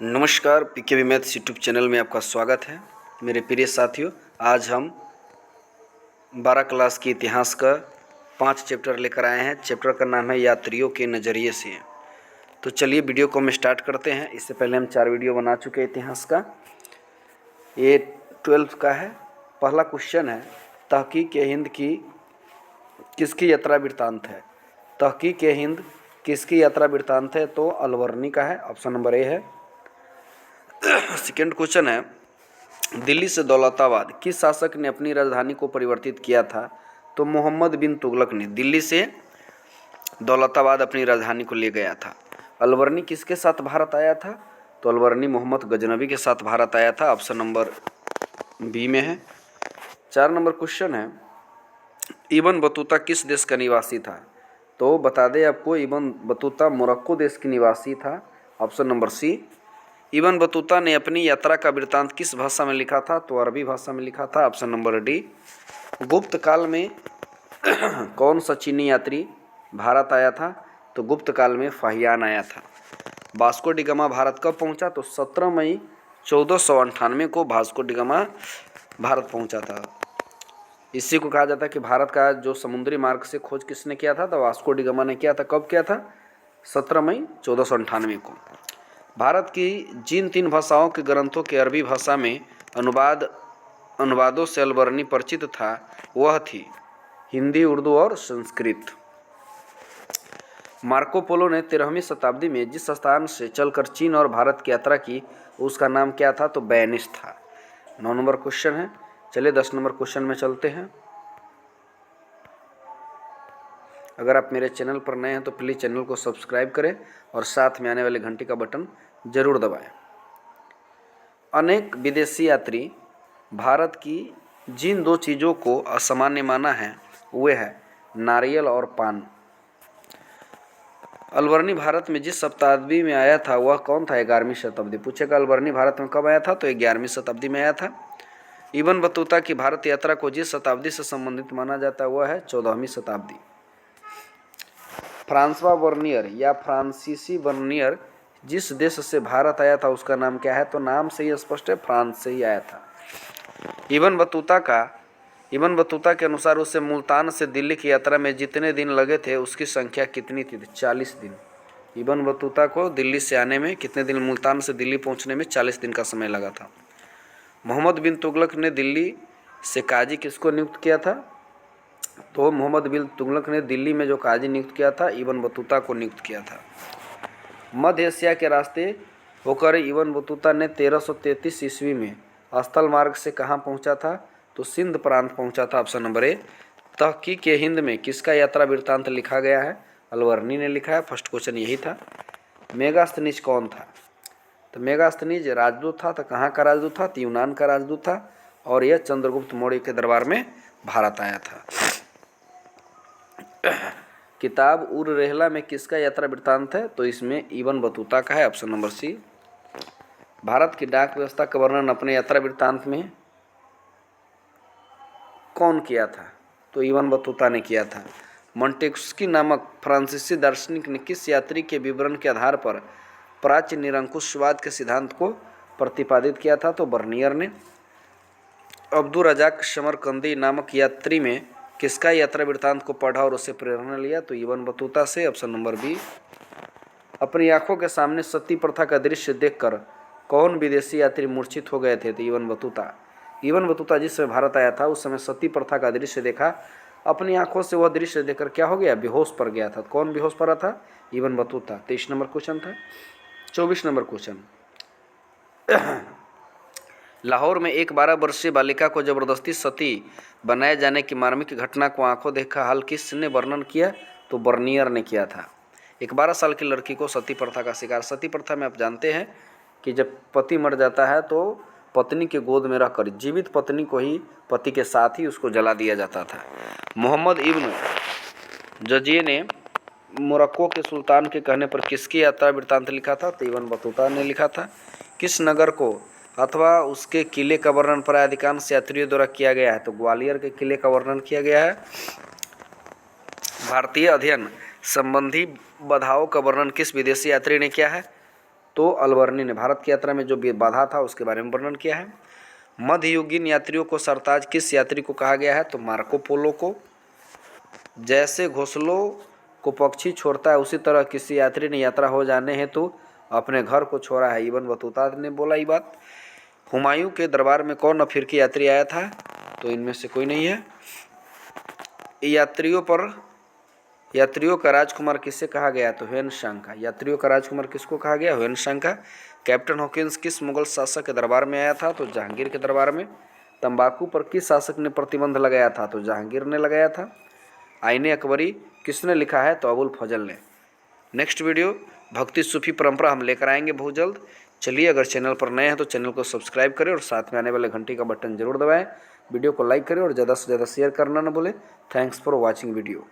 नमस्कार, pKb maths YouTube channel में आपका स्वागत है। मेरे प्रिय साथियों, आज हम 12 क्लास के इतिहास का 5 चैप्टर लेकर आए हैं। चैप्टर का नाम है यात्रियों के नज़रिए से। तो चलिए वीडियो को हम स्टार्ट करते हैं। इससे पहले हम 4 वीडियो बना चुके हैं इतिहास का। ये 12 का है। पहला क्वेश्चन है, तहकीक हिंद की किसकी यात्रा वृत्तांत है। तहकीक हिंद किसकी यात्रा वृत्तांत है? तो अलवर्नी का है। ऑप्शन नंबर ए है। सेकेंड क्वेश्चन है, दिल्ली से दौलताबाद किस शासक ने अपनी राजधानी को परिवर्तित किया था? तो मोहम्मद बिन तुगलक ने दिल्ली से दौलताबाद अपनी राजधानी को ले गया था। अलवर्नी किसके साथ भारत आया था? तो अलवर्नी मोहम्मद गजनबी के साथ भारत आया था। ऑप्शन नंबर बी में है। 4 नंबर क्वेश्चन है, इब्न बतूता किस देश का निवासी था? तो बता दें आपको, इब्न बतूता मोरक्को देश के निवासी था। Option number C. Ibn Battuta ने अपनी यात्रा का वृत्तांत किस भाषा में लिखा था? तो अरबी भाषा में लिखा था। Option number D. गुप्त काल में कौन सा चीनी यात्री भारत आया था? तो गुप्त काल में फाहियान आया था। वास्को डी गामा भारत कब पहुंचा? तो 17 मई 1498 को वास्को डी गामा भारत पहुंचा था। इसी को कहा जाता है कि भारत का जो समुद्री मार्ग से खोज किसने किया था? तो वास्को डी गामा ने किया था। कब किया था? 17 मई 1498 को। भारत की जिन 3 भाषाओं के ग्रंथों के अरबी भाषा में अनुवादों से अलवर्नी परिचित था, वह थी हिंदी, उर्दू और संस्कृत। मार्को पोलो ने 13वीं शताब्दी में जिस स्थान से चलकर चीन और भारत की यात्रा की, उसका नाम क्या था? तो बेनिस था। 9 नंबर क्वेश्चन है। चलिए 10 नंबर क्वेश्चन में चलते हैं। अगर आप मेरे चैनल पर नए हैं तो प्लीज़ चैनल को सब्सक्राइब करें और साथ में आने वाले घंटी का बटन जरूर दबाएं। अनेक विदेशी यात्री भारत की जिन 2 चीज़ों को असामान्य माना है, वे है नारियल और पान। अलवर्नी भारत में जिस शताब्दी में आया था वह कौन था? 11वीं शताब्दी। पूछेगा अलवर्नी भारत में कब आया था? तो 11वीं शताब्दी में आया था। इब्न बतूता की भारत यात्रा को जिस शताब्दी से संबंधित माना जाता है वह है 14वीं शताब्दी। फ्रांसवा वर्नियर या फ्रांसीसी वर्नियर जिस देश से भारत आया था उसका नाम क्या है? तो नाम से ही स्पष्ट है, फ्रांस से ही आया था। इब्न बतूता के अनुसार उसे मुल्तान से दिल्ली की यात्रा में जितने दिन लगे थे उसकी संख्या कितनी थी? 40 दिन। इब्न बतूता को दिल्ली से आने में कितने दिन, मुल्तान से दिल्ली पहुंचने में 40 दिन का समय लगा था। मोहम्मद बिन तुगलक ने दिल्ली से काजी किसको नियुक्त किया था? तो मोहम्मद बिन तुगलक ने दिल्ली में जो काजी नियुक्त किया था, इब्न बतूता को नियुक्त किया था। मध्य एशिया के रास्ते होकर इब्न बतूता ने 1333 ईस्वी में स्थल मार्ग से कहाँ पहुँचा था? तो सिंध प्रांत पहुँचा था। Option number A. तहकीक हिंद में किसका यात्रा वृत्तांत लिखा गया है? अलवर्नी ने लिखा है। फर्स्ट क्वेश्चन यही था। मेगास्थनीज कौन था? तो मेगास्थनीज राजदूत था। तो कहाँ का राजदूत था? तो यूनान का राजदूत था और यह चंद्रगुप्त मौर्य के दरबार में भारत आया था। किताब उर रेहला में किसका यात्रा वृत्तांत है? तो इसमें इब्न बतूता का है। ऑप्शन नंबर सी। भारत की डाक व्यवस्था का वर्णन अपने यात्रा वृत्तांत में कौन किया था? तो इब्न बतूता ने किया था। मोंटेस्क्यू नामक फ्रांसीसी दार्शनिक ने किस यात्री के विवरण के आधार पर प्राच्य निरंकुशवाद के सिद्धांत को प्रतिपादित किया था? तो बर्नियर ने। अब्दुल रजाक समरकंदी नामक यात्री में किसका यात्रा वृत्तांत को पढ़ा और उससे प्रेरणा लिया? तो इब्न बतूता से। Option number B. अपनी आंखों के सामने सती प्रथा का दृश्य देखकर कौन विदेशी यात्री मूर्छित हो गए थे? तो इब्न बतूता। इब्न बतूता जिस समय भारत आया था उस समय सती प्रथा का दृश्य देखा। अपनी आंखों से वह दृश्य देखकर क्या हो गया? बेहोश पड़ गया था। कौन बेहोश पड़ा था? Ibn Battuta. 23 नंबर क्वेश्चन था। 24 नंबर क्वेश्चन, लाहौर में एक 12 वर्षीय बालिका को जबरदस्ती सती बनाए जाने की मार्मिक घटना को आंखों देखा हाल किसने वर्णन किया? तो बर्नियर ने किया था। एक 12 साल की लड़की को सती प्रथा का शिकार। सती प्रथा में आप जानते हैं कि जब पति मर जाता है तो पत्नी के गोद में रखकर जीवित पत्नी को ही पति के साथ ही उसको जला दिया जाता था। मोहम्मद इब्न जजिये ने मोरक्को के सुल्तान के कहने पर किसकी यात्रा वृत्तांत लिखा था? तो इब्न बतूता ने लिखा था। किस नगर को अथवा उसके किले का वर्णन प्राय अधिकांश यात्रियों द्वारा किया गया है? तो ग्वालियर के किले का वर्णन किया गया है। भारतीय अध्ययन संबंधी बाधाओं का वर्णन किस विदेशी यात्री ने किया है? तो अलबर्नी ने भारत की यात्रा में जो बाधा था उसके बारे में वर्णन किया है। मध्ययुगीन यात्रियों को सरताज किस यात्री को कहा गया है? तो मार्को पोलो को। जैसे घोंसलों को पक्षी छोड़ता है उसी तरह किसी यात्री ने यात्रा हो जाने हेतु अपने घर को छोड़ा है, इब्न बतूता ने बोला ये बात। हुमायूं के दरबार में कौन अफ्रीकी यात्री आया था? तो इनमें से कोई नहीं है। यात्रियों का राजकुमार किसे कहा गया? तो ह्वेन सांग का। यात्रियों का राजकुमार किसको कहा गया? ह्वेन सांग का। कैप्टन हॉकिंस किस मुगल शासक के दरबार में आया था? तो जहांगीर के दरबार में। तंबाकू पर किस शासक ने प्रतिबंध लगाया था? तो जहांगीर ने लगाया था। आईने अकबरी किसने लिखा है? तो अबुल फजल ने। नेक्स्ट वीडियो भक्ति सूफी परंपरा हम लेकर आएंगे बहुत जल्द। चलिए, अगर चैनल पर नए हैं तो चैनल को सब्सक्राइब करें और साथ में आने वाले घंटी का बटन जरूर दबाएं। वीडियो को लाइक करें और ज़्यादा से ज़्यादा शेयर करना न भूलें। Thanks for watching video.